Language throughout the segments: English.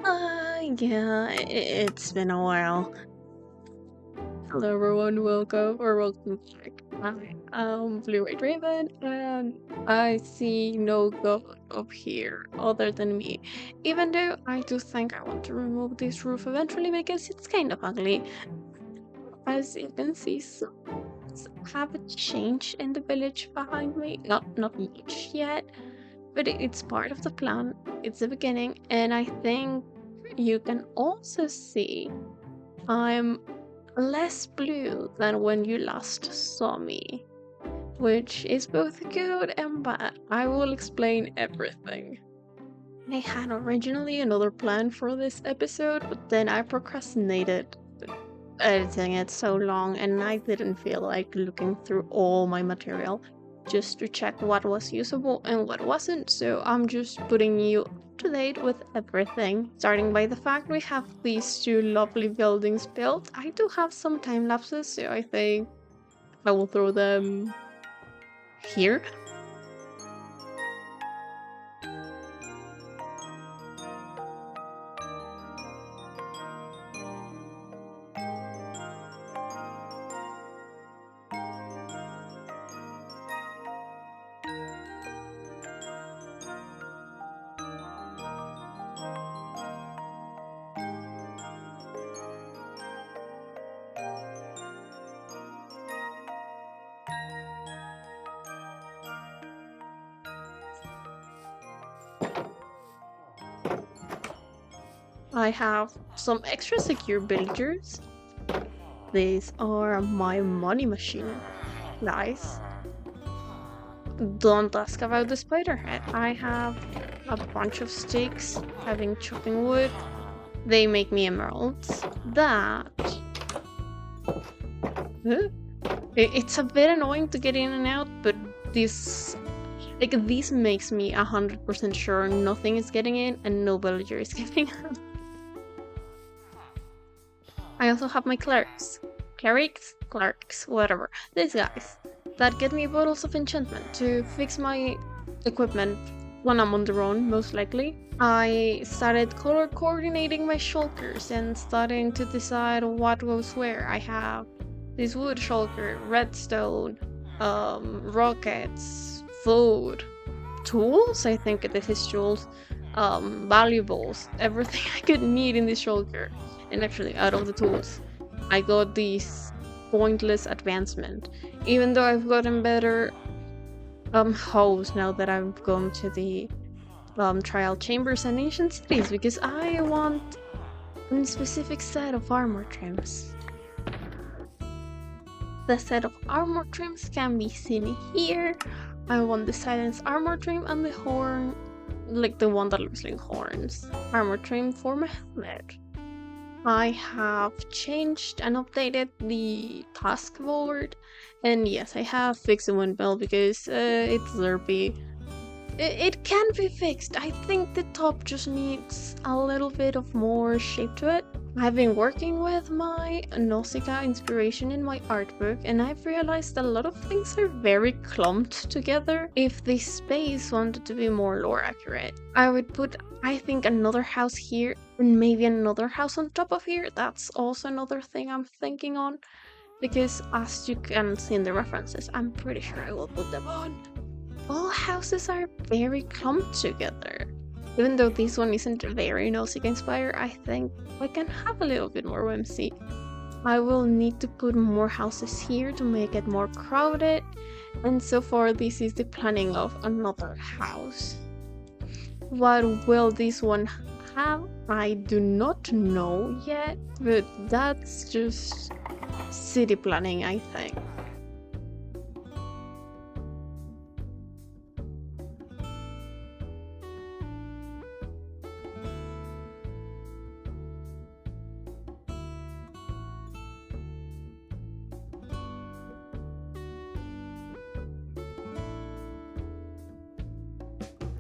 Yeah, it's been a while. Hello everyone, welcome back. I'm Blue-White Raven, and I see no god up here other than me. Even though I do think I want to remove this roof eventually because it's kind of ugly. As you can see, some have a change in the village behind me. Not much yet, but it's part of the plan. It's the beginning, and I think you can also see I'm less blue than when you last saw me, which is both good and bad. I will explain everything. I had originally another plan for this episode, but then I procrastinated editing it so long and I didn't feel like looking through all my material just to check what was usable and what wasn't, so I'm just putting you up to date with everything. Starting by the fact we have these two lovely buildings built. I do have some time lapses, so I think I will throw them here. I have some extra secure villagers. These are my money machine, guys. Don't ask about the spider head. I have a bunch of sticks, having chopping wood. They make me emeralds. That... Huh? It's a bit annoying to get in and out, but this makes me 100% sure nothing is getting in and no villager is getting out. I also have my clerics, whatever. These guys that get me bottles of enchantment to fix my equipment when I'm on the run, most likely. I started color coordinating my shulkers and starting to decide what goes where. I have this wood shulker, redstone, rockets, food, tools. I think this is tools, valuables, everything I could need in this shulker. And actually, out of the tools, I got this pointless advancement. Even though I've gotten better hoes now that I've gone to the trial chambers and ancient cities, because I want a specific set of armor trims. The set of armor trims can be seen here. I want the silence armor trim and the horn, like the one that looks like horns, armor trim for my helmet. I have changed and updated the task board, and yes, I have fixed the windmill because it's derpy. It can be fixed. I think the top just needs a little bit of more shape to it. I've been working with my Nausicaa inspiration in my art book, and I've realized a lot of things are very clumped together. If the space wanted to be more lore accurate, I would put, I think, another house here and maybe another house on top of here. That's also another thing I'm thinking on, because as you can see in the references, I'm pretty sure I will put them on. All houses are very clumped together. Even though this one isn't very Nausicaa inspired, I think I can have a little bit more whimsy. I will need to put more houses here to make it more crowded, and so far this is the planning of another house. What will this one have? I do not know yet, but that's just city planning, I think.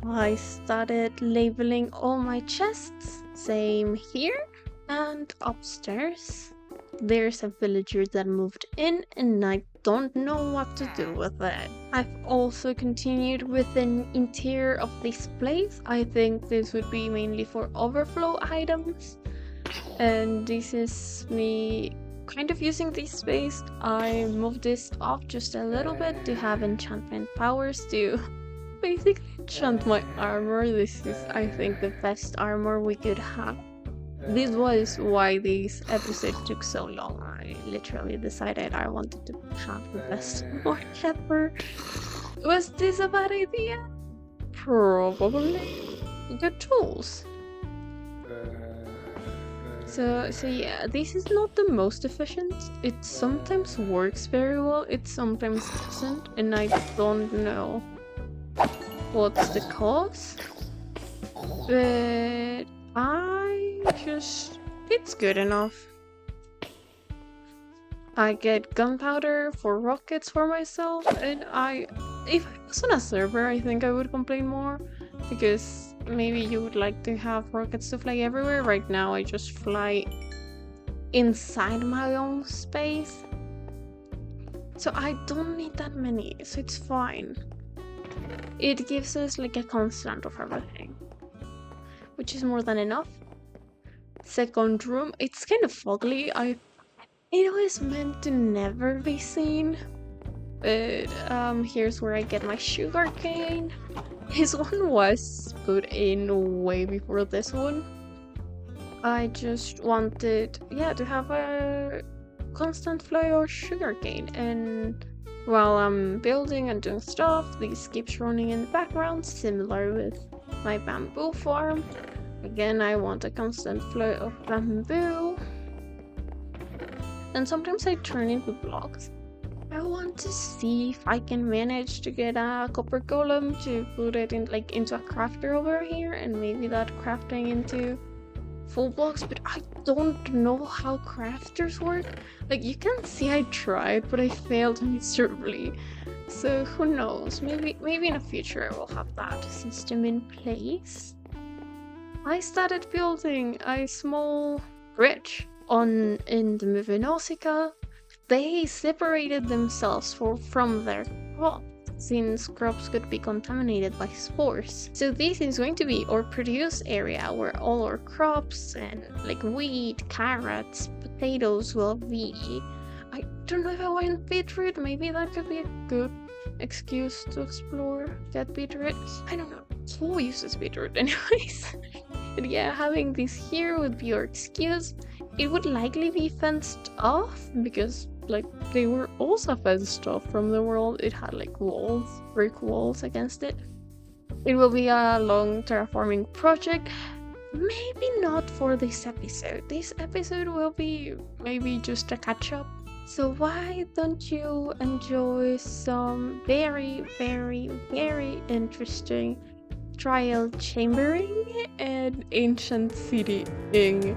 I started labeling all my chests. Same here. And upstairs, there's a villager that moved in and I don't know what to do with it. I've also continued with an interior of this place. I think this would be mainly for overflow items. And this is me kind of using this space. I moved this off just a little bit to have enchantment powers to basically enchant my armor. This is, I think, the best armor we could have. This was why this episode took so long. I literally decided I wanted to have the best armor ever. Was this a bad idea? Probably. Good tools. So yeah, this is not the most efficient. It sometimes works very well, it sometimes doesn't, and I don't know what's the cause. But it's good enough. I get gunpowder for rockets for myself, and if I was on a server, I think I would complain more, because maybe you would like to have rockets to fly everywhere. Right now I just fly inside my own space, so I don't need that many, so it's fine. It gives us like a constant of everything, which is more than enough. Second room, it's kind of ugly. It was meant to never be seen, but here's where I get my sugar cane. This one was put in way before this one. I just wanted, yeah, to have a constant flow of sugar cane, and while I'm building and doing stuff, this keeps running in the background, similar with my bamboo farm. Again, I want a constant flow of bamboo. And sometimes I turn into blocks. I want to see if I can manage to get a copper golem to put it in into a crafter over here, and maybe that crafting into full blocks, but I don't know how crafters work. Like, you can see I tried, but I failed miserably. So who knows? Maybe in the future I will have that system in place. I started building a small bridge in the movie Nausicaa. They separated themselves from their crops, since crops could be contaminated by spores. So this is going to be our produce area where all our crops and like wheat, carrots, potatoes will be. I don't know if I want beetroot. Maybe that could be a good excuse to explore. Get beetroot. I don't know. Who uses beetroot anyways? But yeah, having this here would be our excuse. It would likely be fenced off, because like they were also fenced off from the world. It had like walls, brick walls against it. It will be a long terraforming project. Maybe not for this episode. This episode will be maybe just a catch up. So why don't you enjoy some very, very, very interesting trial chambering and ancient citying.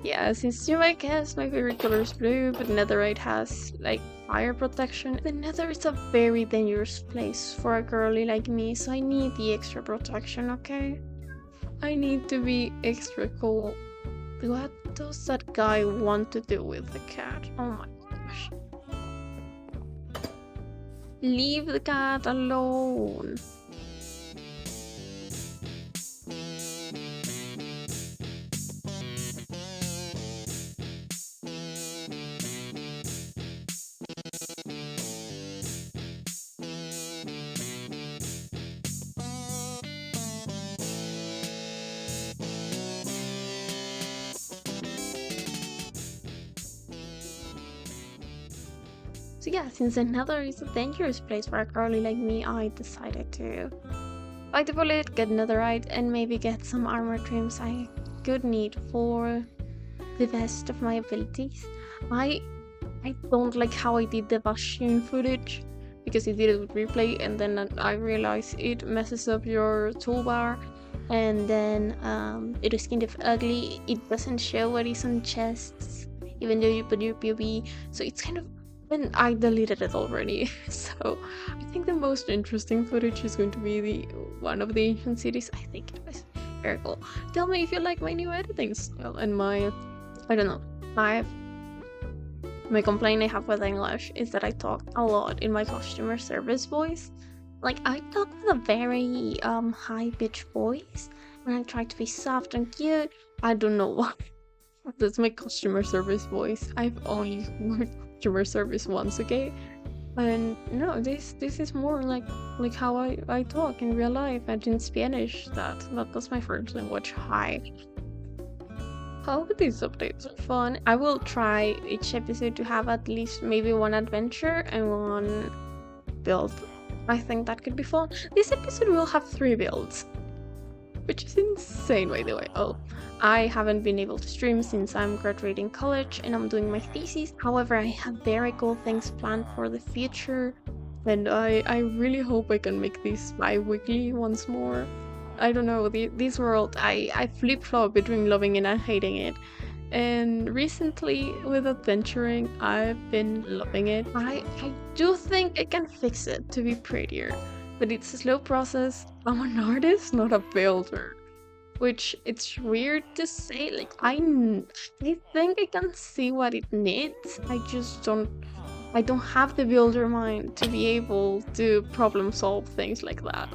Yeah, since you might guess, my favorite color is blue, but netherite has like fire protection. The nether is a very dangerous place for a girly like me, so I need the extra protection, okay? I need to be extra cool. What does that guy want to do with the cat? Oh my gosh. Leave the cat alone. So yeah, since the nether is a dangerous place for a girly like me, I decided to bite the bullet, get netherite, and maybe get some armor trims I could need for the best of my abilities. I I don't like how I did the Bastion footage because I did it with replay and then I realized it messes up your toolbar and then it is kind of ugly. It doesn't show what is on chests even though you put your POV, so it's kind of, and I deleted it already. So I think the most interesting footage is going to be the one of the ancient cities. I think it was very cool. Tell me if you like my new editing style and my, I don't know, my complaint I have with English is that I talk a lot in my customer service voice. Like I talk with a very high pitched voice and I try to be soft and cute. I don't know why. That's my customer service voice. I've only worked customer service once, okay? And no, this is more like how I talk in real life and in Spanish. That's my first language. Hi. Hope these updates are fun. I will try each episode to have at least maybe one adventure and one build. I think that could be fun. This episode will have 3 builds, which is insane, by the way. Oh, I haven't been able to stream since I'm graduating college and I'm doing my thesis. However, I have very cool things planned for the future, and I really hope I can make this bi-weekly once more. I don't know, this world, I flip-flop between loving it and hating it. And recently, with adventuring, I've been loving it. I do think I can fix it to be prettier, but it's a slow process. I'm an artist, not a builder. Which it's weird to say, like, I think I can see what it needs. I don't have the builder mind to be able to problem solve things like that.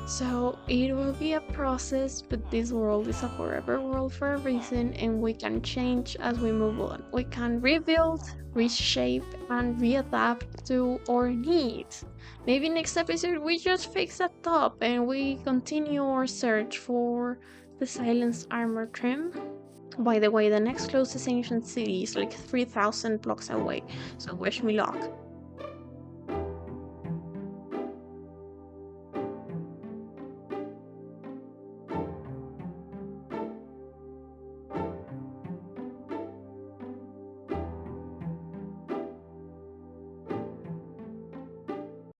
So it will be a process, but this world is a forever world for a reason, and we can change as we move on. We can rebuild, reshape, and readapt to our needs. Maybe next episode we just fix that top and we continue our search for the silenced armor trim. By the way, the next closest ancient city is like 3,000 blocks away, so wish me luck.